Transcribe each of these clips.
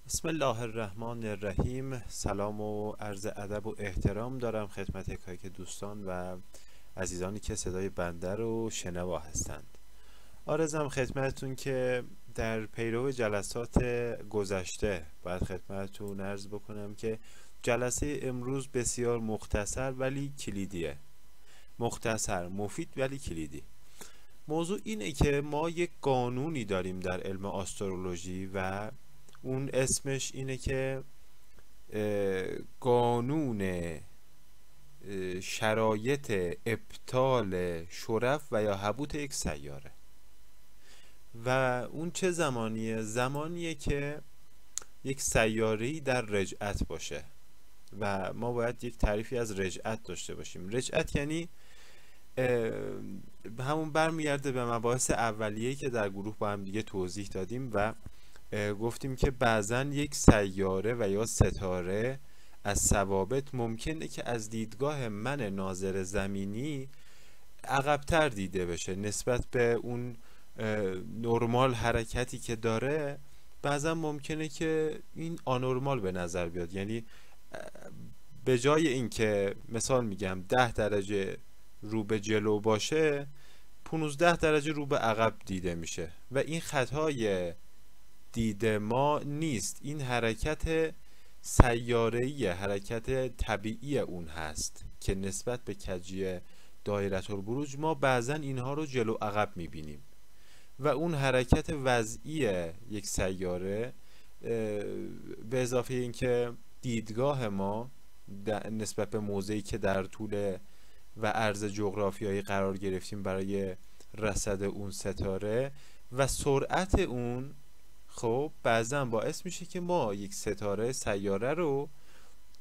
بسم الله الرحمن الرحیم. سلام و عرض ادب و احترام دارم خدمت یکایک دوستان و عزیزانی که صدای بنده رو شنوا هستند. عرضم خدمتتون که در پیرو جلسات گذشته باید خدمتتون عرض بکنم که جلسه امروز بسیار مختصر ولی کلیدیه. مختصر، مفید ولی کلیدی. موضوع اینه که ما یک قانونی داریم در علم آسترولوژی و اون اسمش اینه که قانون شرایط ابطال شرف و یا حبوط یک سیاره. و اون چه زمانیه؟ زمانیه که یک سیاره‌ای در رجعت باشه و ما باید یک تعریفی از رجعت داشته باشیم. رجعت یعنی همون برمیگرده به مباحث اولیه‌ای که در گروه با هم دیگه توضیح دادیم و گفتیم که بعضا یک سیاره و یا ستاره از ثوابت ممکنه که از دیدگاه من ناظر زمینی عقب‌تر دیده بشه نسبت به اون نرمال حرکتی که داره. بعضا ممکنه که این آنورمال به نظر بیاد، یعنی به جای اینکه مثال میگم 10 درجه رو به جلو باشه 15 درجه رو به عقب دیده میشه و این خطای دید ما نیست، این حرکت سیاره‌ای، حرکت طبیعی اون هست که نسبت به کجی دایره البروج ما بعضا اینها رو جلو عقب میبینیم و اون حرکت وضعی یک سیاره به اضافه اینکه دیدگاه ما نسبت به موضعی که در طول و عرض جغرافیایی قرار گرفتیم برای رصد اون ستاره و سرعت اون، خب بعضا باعث میشه که ما یک ستاره سیاره رو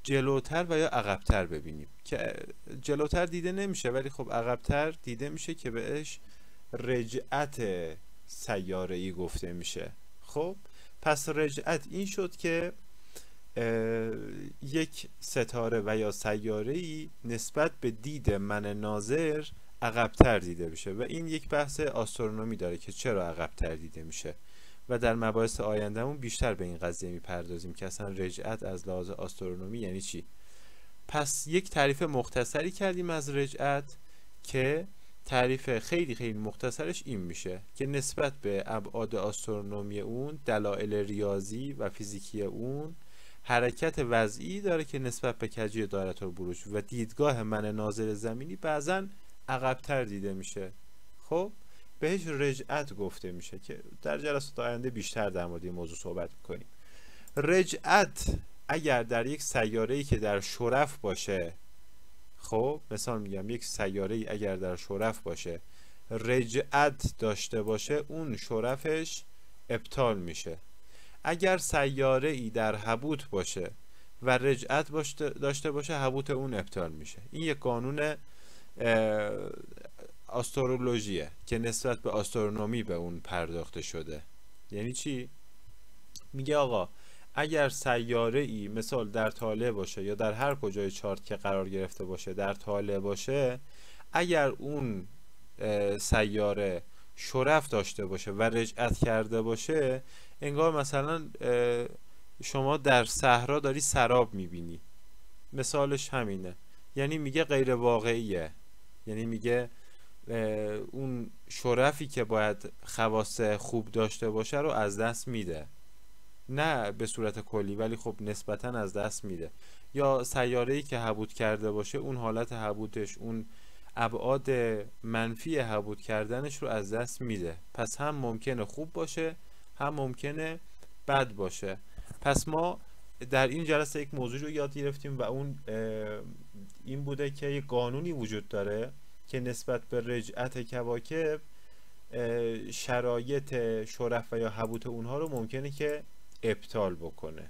جلوتر و یا عقبتر ببینیم که جلوتر دیده نمیشه ولی خب عقبتر دیده میشه که بهش رجعت سیاره‌ای گفته میشه. خب پس رجعت این شد که یک ستاره و یا سیاره‌ای نسبت به دید من ناظر عقبتر دیده بشه و این یک بحث آسترونومی داره که چرا عقبتر دیده میشه و در مباحث آیندهمون بیشتر به این قضیه میپردازیم که اصلا رجعت از لحاظ آسترونومی یعنی چی. پس یک تعریف مختصری کردیم از رجعت که تعریف خیلی خیلی مختصرش این میشه که نسبت به ابعاد آسترونومی اون، دلایل ریاضی و فیزیکی اون، حرکت وضعی داره که نسبت به کجی دایره البروج و دیدگاه من ناظر زمینی بعضا عقبتر دیده میشه. خب بهش رجعت گفته میشه که در جلسات آینده بیشتر در مورد این موضوع صحبت میکنیم. رجعت اگر در یک سیاره‌ای که در شرف باشه، خب مثال میگم یک سیاره‌ای اگر در شرف باشه رجعت داشته باشه اون شرفش ابطال میشه. اگر سیاره‌ای در حبوط باشه و رجعت داشته باشه حبوط اون ابطال میشه. این یک قانون آسترولوژیه که نسبت به آسترونومی به اون پرداخته شده. یعنی چی؟ میگه آقا اگر سیاره‌ای مثال در طالع باشه یا در هر کجای چارت که قرار گرفته باشه در طالع باشه، اگر اون سیاره شرف داشته باشه و رجعت کرده باشه انگار مثلا شما در صحرا داری سراب میبینی، مثالش همینه. یعنی میگه غیر واقعیه، یعنی میگه اون شرفی که باید خواص خوب داشته باشه رو از دست میده، نه به صورت کلی ولی خب نسبتا از دست میده. یا سیاره‌ای که حبوط کرده باشه اون حالت حبوطش، اون ابعاد منفی حبوط کردنش رو از دست میده. پس هم ممکنه خوب باشه هم ممکنه بد باشه. پس ما در این جلسه یک موضوع رو یاد گرفتیم و اون این بوده که یک قانونی وجود داره که نسبت به رجعت کواکب شرایط شرف و یا حبوط اونها رو ممکنه که ابطال بکنه.